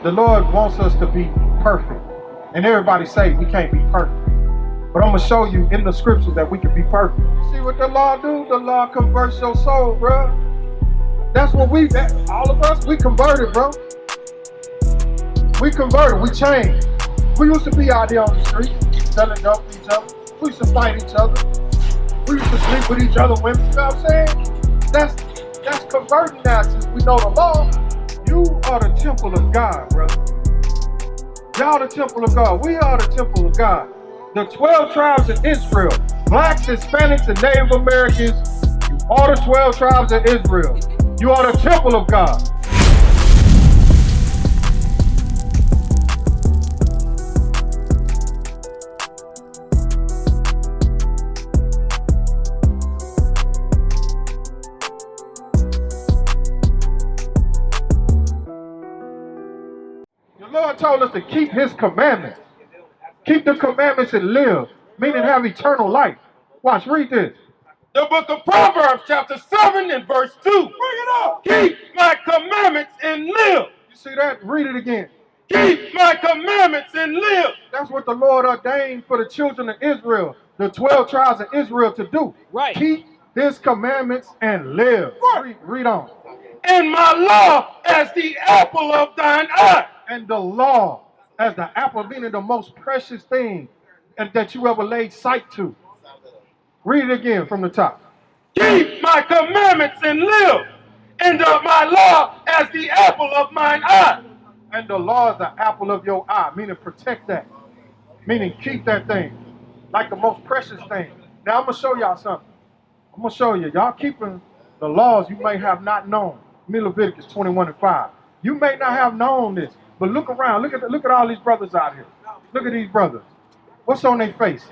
The Lord wants us to be perfect. And everybody say we can't be perfect. But I'm going to show you in the scriptures that we can be perfect. You see what the law do? The law converts your soul, bro. That's what all of us, we converted, bro. We converted, we changed. We used to be out there on the street, selling dope to each other. We used to fight each other. We used to sleep with each other women, you know what I'm saying? That's converting now since we know the law. You are the temple of God, brother. Y'all the temple of God. We are the temple of God. The 12 tribes of Israel, blacks, Hispanics, and Native Americans, you are the 12 tribes of Israel. You are the temple of God. The Lord told us to keep his commandments. Keep the commandments and live, meaning have eternal life. Watch, read this. The book of Proverbs, chapter 7 and verse 2. Bring it up. Keep my commandments and live. You see that? Read it again. Keep my commandments and live. That's what the Lord ordained for the children of Israel, the 12 tribes of Israel to do. Right. Keep his commandments and live. Read on. And my law as the apple of thine eye. And the law as the apple, meaning the most precious thing and that you ever laid sight to. Read it again from the top. Keep my commandments and live. And my law as the apple of mine eye. And the law is the apple of your eye, meaning protect that. Meaning keep that thing like the most precious thing. Now I'm going to show y'all something. I'm going to show you. Y'all keeping the laws you may have not known. Leviticus 21 and 5. You may not have known this, but look around. Look at all these brothers out here. Look at these brothers. What's on their faces?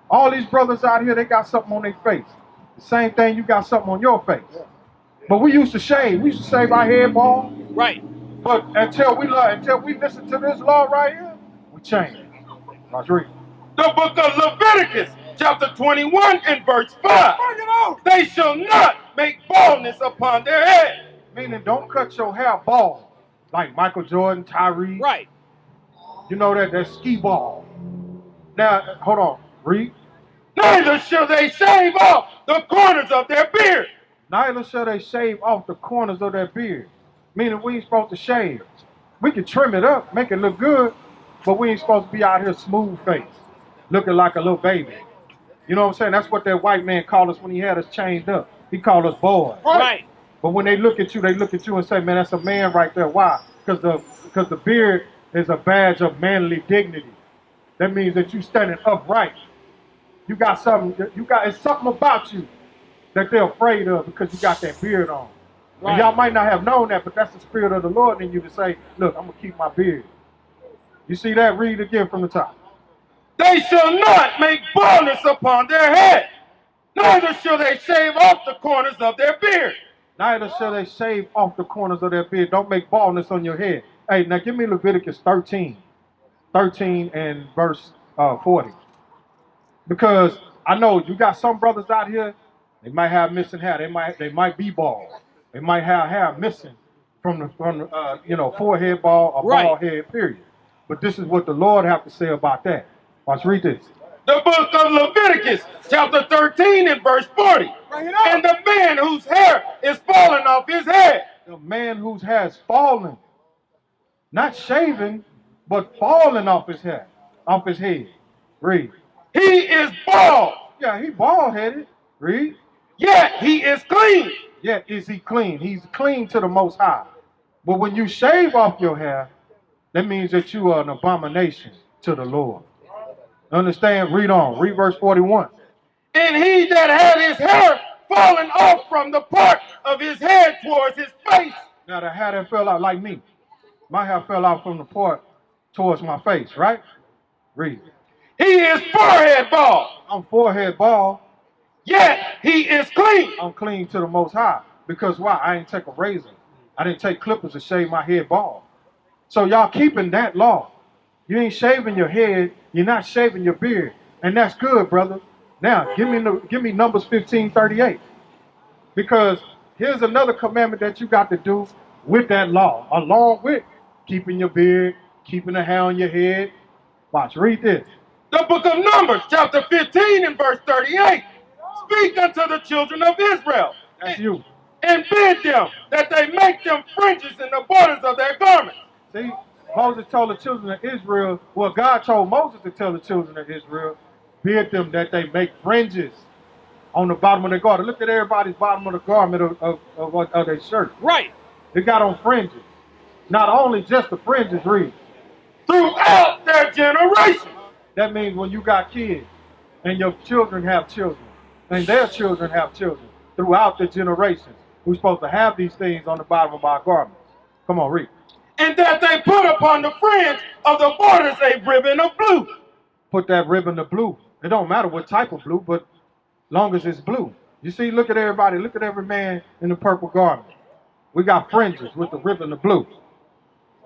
All these brothers out here, they got something on their face. The same thing, you got something on your face. But we used to shave. We used to shave our head bald. Right. But until we listen to this law right here, we change. Let's read. The book of Leviticus, chapter 21 and verse 5. They shall not make baldness upon their head. Meaning don't cut your hair bald. Like Michael Jordan, Tyree. Right. You know that ski ball. Now, hold on. Read. Neither shall they shave off the corners of their beard. Neither shall they shave off the corners of their beard. Meaning we ain't supposed to shave. We can trim it up, make it look good, but we ain't supposed to be out here smooth face, looking like a little baby. You know what I'm saying? That's what that white man called us when he had us chained up. He called us boys. Right. But when they look at you and say, man, that's a man right there. Why? Because the beard is a badge of manly dignity. That means that you standing upright. You got something, it's something about you that they're afraid of because you got that beard on. Right. And y'all might not have known that, but that's the spirit of the Lord in you to say, look, I'm going to keep my beard. You see that? Read again from the top. They shall not make baldness upon their head, neither shall they shave off the corners of their beard. Neither shall they shave off the corners of their beard. Don't make baldness on your head. Hey, now give me Leviticus 13 and verse 40. Because I know you got some brothers out here, they might have missing hair. They might be bald. They might have hair missing from the forehead bald or bald head, period. But this is what the Lord have to say about that. Let's read this. The book of Leviticus, chapter 13 and verse 40. And the man whose hair is fallen off his head. The man whose hair is fallen. Not shaven, but fallen off his hair, off his head. Read. He is bald. Yeah, he bald-headed. Read. Yet he is clean. Yet is he clean. He's clean to the Most High. But when you shave off your hair, that means that you are an abomination to the Lord. Understand? Read on. Read verse 41. And he that had his hair fallen off from the part of his head towards his face. Now the hair that fell out like me. My hair fell out from the part towards my face, right? Read. He is forehead bald. I'm forehead bald. Yet he is clean. I'm clean to the Most High. Because why? I didn't take a razor. I didn't take clippers to shave my head bald. So y'all keeping that law. You ain't shaving your head. You're not shaving your beard. And that's good, brother. Now, give me Numbers 15:38. Because here's another commandment that you got to do with that law, along with keeping your beard, keeping the hair on your head. Watch, read this. The book of Numbers, chapter 15 and verse 38. Speak unto the children of Israel. That's you. And bid them that they make them fringes in the borders of their garments. See, Moses told the children of Israel, well, God told Moses to tell the children of Israel, bid them that they make fringes on the bottom of their garment. Look at everybody's bottom of the garment of their shirt. Right. They got on fringes. Not only just the fringes, read. Throughout their generations. That means when you got kids, and your children have children, and their children have children, throughout the generations, we're supposed to have these things on the bottom of our garments. Come on, read. And that they put upon the fringe of the borders a ribbon of blue. Put that ribbon of blue. It don't matter what type of blue, but long as it's blue. You see, look at everybody. Look at every man in the purple garment. We got fringes with the ribbon of blue.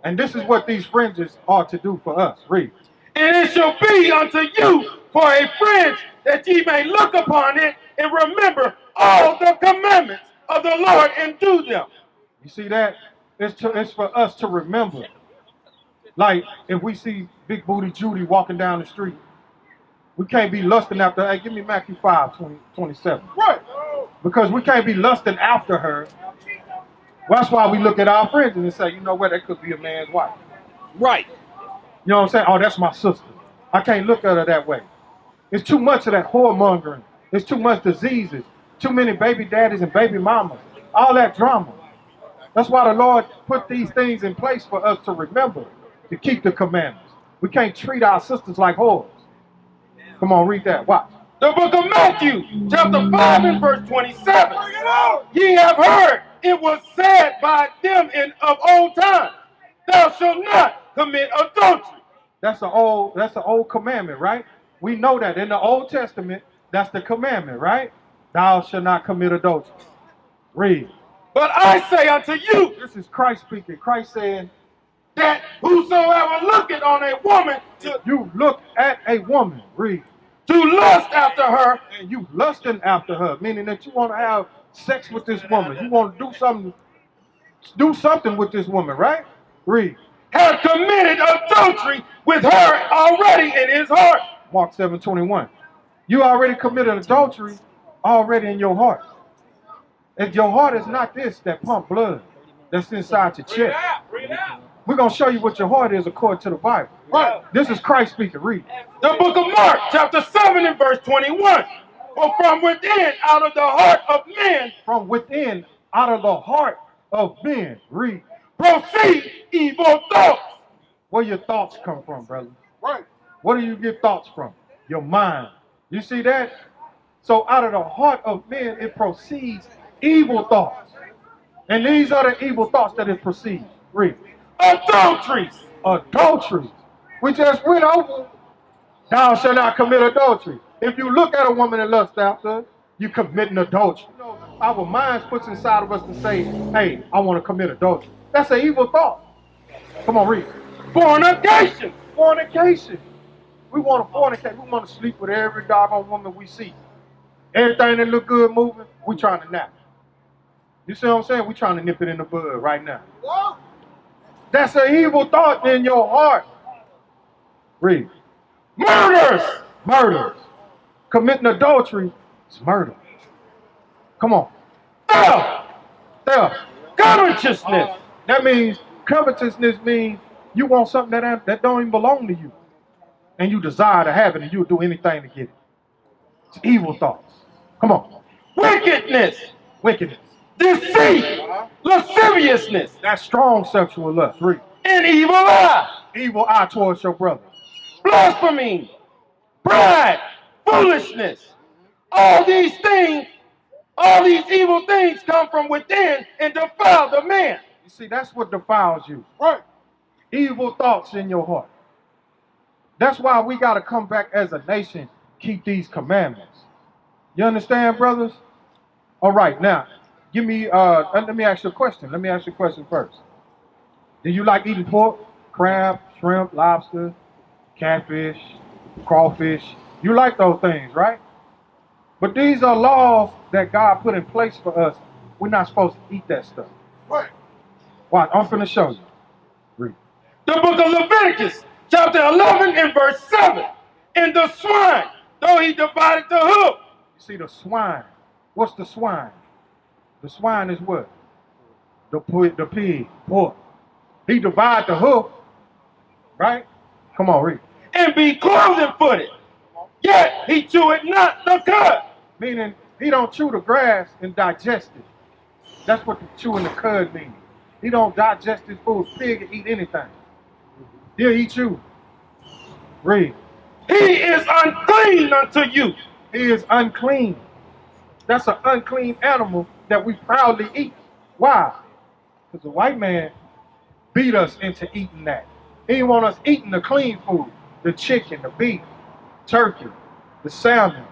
And this is what these fringes are to do for us. Read. And it shall be unto you for a fringe, that ye may look upon it and remember all the commandments of the Lord and do them. You see that? It's for us to remember. Like if we see Big Booty Judy walking down the street, we can't be lusting after her. Hey, give me Matthew 5:27. Right. Because we can't be lusting after her. Well, that's why we look at our friends and say, you know what, that could be a man's wife. Right. You know what I'm saying? Oh, that's my sister. I can't look at her that way. It's too much of that whoremongering. There's too much diseases. Too many baby daddies and baby mamas. All that drama. That's why the Lord put these things in place for us to remember, to keep the commandments. We can't treat our sisters like whores. Come on, read that. Watch. The book of Matthew, chapter 5 and verse 27. Ye have heard it was said by them of old time, thou shalt not commit adultery. That's an old commandment, right? We know that in the Old Testament, that's the commandment, right? Thou shalt not commit adultery. Read. But I say unto you, This is Christ speaking. Christ saying, that whosoever looketh on a woman you look at a woman, read, to lust after her, and you lusting after her, meaning that you want to have sex with this woman. You want to do something with this woman, right? Read. have committed adultery with her already in his heart. Mark 7:21. You already committed adultery already in your heart. If your heart is not this that pump blood that's inside your chest. Bring it out. We're going to show you what your heart is according to the Bible. Right. This is Christ speaking. Read. The book of Mark, chapter 7 and verse 21. For from within, out of the heart of men, From within, out of the heart of men. Read. proceed evil thoughts. Where your thoughts come from, brother? Right. Where do you get thoughts from? Your mind. You see that? So out of the heart of men, it proceeds evil thoughts. And these are the evil thoughts that it proceeds. Read. Adulteries. Adultery. We just went over. Thou shalt not commit adultery. If you look at a woman and lust after her, you committing adultery. Our minds puts inside of us to say, hey, I want to commit adultery. That's an evil thought. Come on, read. Fornication. Fornication. We want to fornicate. We want to sleep with every doggone woman we see. Everything that look good moving, we trying to nap. You see what I'm saying? We trying to nip it in the bud right now. That's an evil thought in your heart. Read. Murders. Murders. Committing adultery is murder. Come on. Theft. Theft. Covetousness. That means covetousness means you want something that don't even belong to you. And you desire to have it and you'll do anything to get it. It's evil thoughts. Come on. Wickedness. Wickedness. Deceit. Lasciviousness. That's strong sexual lust. Read. An evil eye. Evil eye towards your brother. Blasphemy. Pride. Foolishness. All these things, all these evil things come from within and defile the man. You see, that's what defiles you. Right. Evil thoughts in your heart. That's why we got to come back as a nation, keep these commandments. You understand, brothers? All right, now, let me ask you a question. Let me ask you a question first. Do you like eating pork, crab, shrimp, lobster, catfish, crawfish? You like those things, right? But these are laws that God put in place for us. We're not supposed to eat that stuff. Right. Watch, I'm finna show you. Read. The book of Leviticus, chapter 11 and verse 7. And the swine, though he divided the hoof. You see the swine. What's the swine? The swine is what? The pig, pork. He divide the hoof, right? Come on, read. And be cloven footed. Yet he cheweth not the cud. Meaning he don't chew the grass and digest it. That's what the chewing the cud means. He don't digest his food. Pig can eat anything. He'll eat you. Read. He is unclean unto you. He is unclean. That's an unclean animal that we proudly eat. Why? Because the white man beat us into eating that. He didn't want us eating the clean food. The chicken, the beef, turkey, the salmon.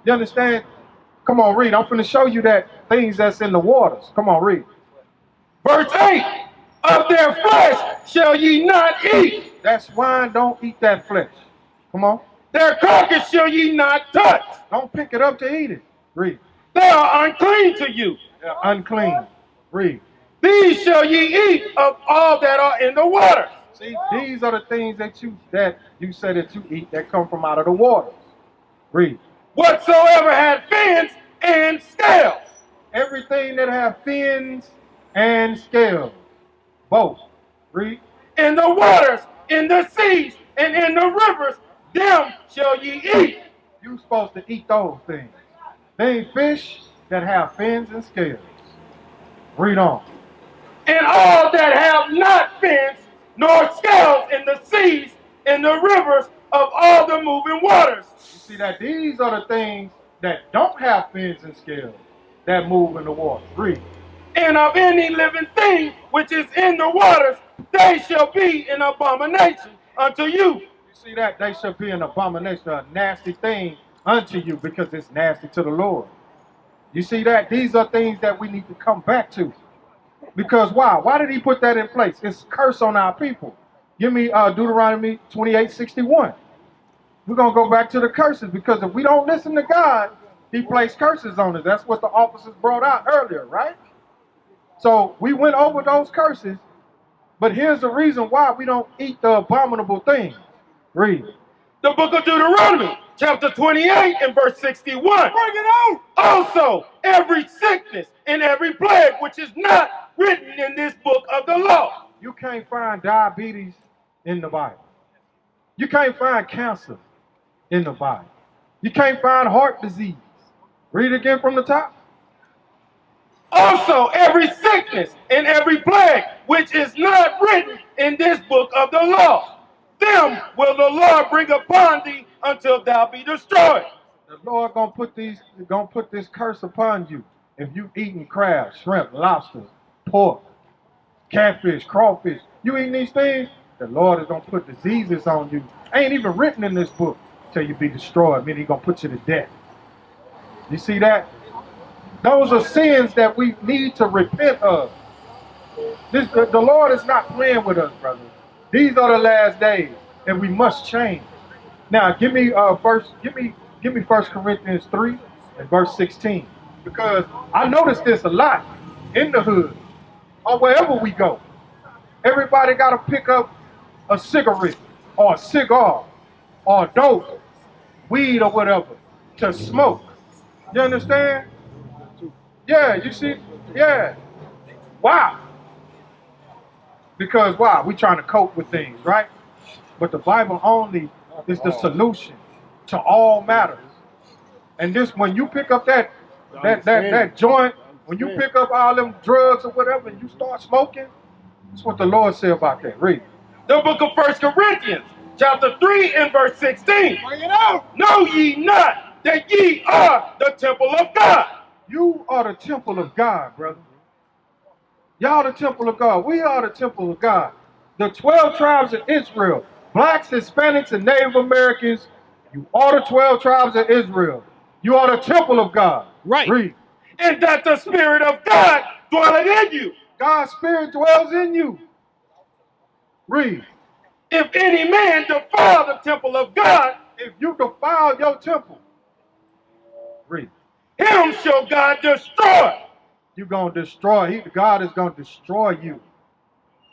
You understand? Come on, read. I'm finna show you that things that's in the waters. Come on, read. Verse 8. Of their flesh shall ye not eat. That swine don't eat that flesh. Come on. Their carcass shall ye not touch. Don't pick it up to eat it. Read. They are unclean to you. They're unclean. Read. These shall ye eat of all that are in the water. See, these are the things that you say that you eat that come from out of the waters. Read. Whatsoever had fins and scales. Everything that have fins and scales. Both. Read. In the waters, in the seas, and in the rivers, them shall ye eat. You're supposed to eat those things. They ain't fish that have fins and scales. Read on. And all that have not fins nor scales in the seas, in the rivers of all the moving waters. You see that these are the things that don't have fins and scales that move in the water. Read. And of any living thing which is in the waters, they shall be an abomination unto you. You see that? They shall be an abomination, a nasty thing unto you because it's nasty to the Lord. You see that? These are things that we need to come back to. Because why? Why did he put that in place? It's a curse on our people. Give me Deuteronomy 28:61. We're going to go back to the curses because if we don't listen to God, he placed curses on us. That's what the officers brought out earlier, right? So we went over those curses, but here's the reason why we don't eat the abominable things. Read. The book of Deuteronomy, chapter 28 and verse 61. Bring it out. Also, every sickness and every plague which is not written in this book of the law. You can't find diabetes in the Bible. You can't find cancer in the Bible. You can't find heart disease. Read it again from the top. Also, every sickness and every plague which is not written in this book of the law, them will the Lord bring upon thee until thou be destroyed. The Lord gonna put this curse upon you if you eating crab, shrimp, lobster, pork, catfish, crawfish. You eating these things, the Lord is gonna put diseases on you. Ain't even written in this book till you be destroyed. Meaning He gonna put you to death. You see that? Those are sins that we need to repent of. The Lord is not playing with us, brother. These are the last days, and we must change. Now, give me 1 Corinthians 3 and verse 16, because I notice this a lot in the hood or wherever we go. Everybody got to pick up a cigarette or a cigar or dope, weed or whatever to smoke. You understand? Yeah, you see? Yeah. Why? Because why? We trying to cope with things, right? But the Bible only is the solution to all matters. And this, when you pick up that joint, when you pick up all them drugs or whatever, and you start smoking, that's what the Lord said about that. Read. The book of 1 Corinthians, chapter 3 and verse 16. Bring it out. Know ye not that ye are the temple of God? You are the temple of God, brother. Y'all the temple of God. We are the temple of God. The 12 tribes of Israel, blacks, Hispanics, and Native Americans, you are the 12 tribes of Israel. You are the temple of God. Right. Read. And that the Spirit of God dwelleth in you. God's Spirit dwells in you. Read. If any man defile the temple of God, if you defile your temple, read. Him shall God destroy. You're going to destroy. God is going to destroy you.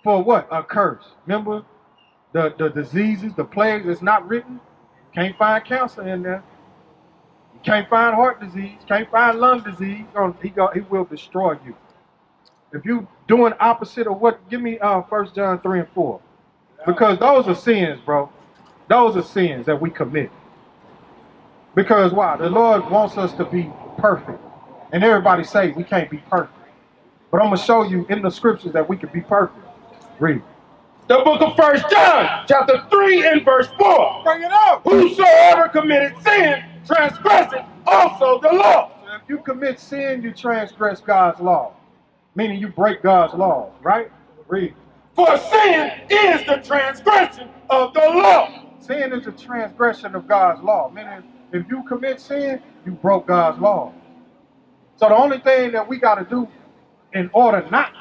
For what? A curse. Remember, the diseases, the plagues that's not written. Can't find cancer in there. You can't find heart disease. Can't find lung disease. He will destroy you. If you doing opposite of what, give me 1 John 3 and 4. Because those are sins, bro. Those are sins that we commit. Because why? The Lord wants us to be perfect. And everybody say we can't be perfect. But I'm going to show you in the scriptures that we can be perfect. Read. The book of 1 John, chapter 3 and verse 4. Bring it up. Whosoever committed sin transgresseth also the law. So if you commit sin, you transgress God's law. Meaning you break God's laws, right? Read. For sin is the transgression of the law. Sin is a transgression of God's law. Meaning if you commit sin, you broke God's law. So the only thing that we got to do in order not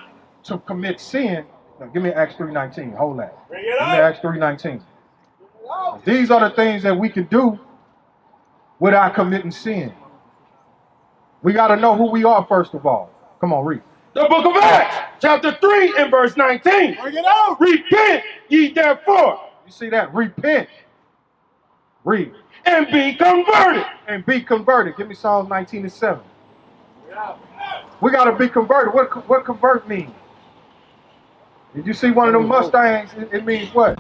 to commit sin, now give me Acts 3:19. Hold that. Give me Acts 3:19. These are the things that we can do without committing sin. We got to know who we are first of all. Come on, read. The book of Acts, chapter 3 and verse 19. Bring it out. Repent ye therefore. You see that? Repent. Read. And be converted. And be converted. Give me Psalms 19 and 7. We got to be converted. What convert mean? Did you see one of them Mustangs? It means what?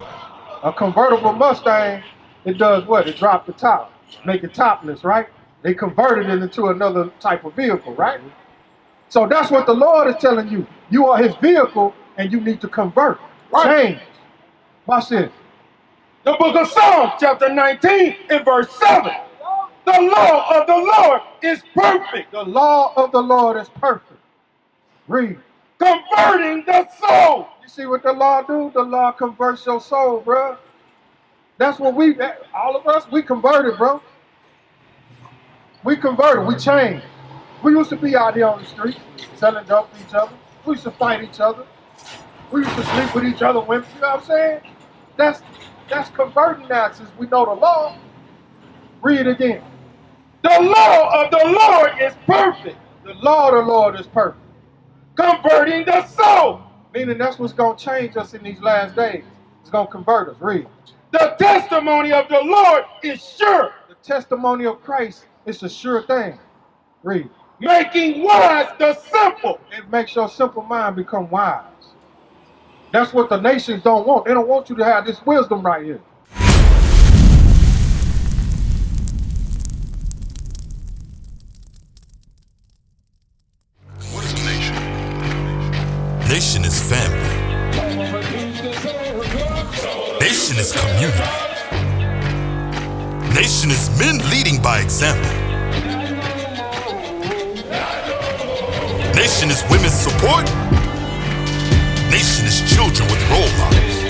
A convertible Mustang, it does what? It dropped the top. Make it topless, right? They converted it into another type of vehicle, right? So that's what the Lord is telling you. You are his vehicle and you need to convert. Right. Change. Watch this. The book of Psalms, chapter 19 and verse 7. The law of the Lord is perfect. The law of the Lord is perfect. Read. Converting the soul. You see what the law do? The law converts your soul, bro. That's what all of us, we converted, bro. We converted, we changed. We used to be out here on the streets, selling dope to each other. We used to fight each other. We used to sleep with each other women, you know what I'm saying? That's converting now since we know the law. Read it again. The law of the Lord is perfect. The law of the Lord is perfect. Converting the soul. Meaning that's what's going to change us in these last days. It's going to convert us. Read. The testimony of the Lord is sure. The testimony of Christ is a sure thing. Read. Making wise the simple. It makes your simple mind become wise. That's what the nations don't want. They don't want you to have this wisdom right here. What is a nation? Nation is family. Nation is community. Nation is men leading by example. Nation is women's support. Nation is children with role models.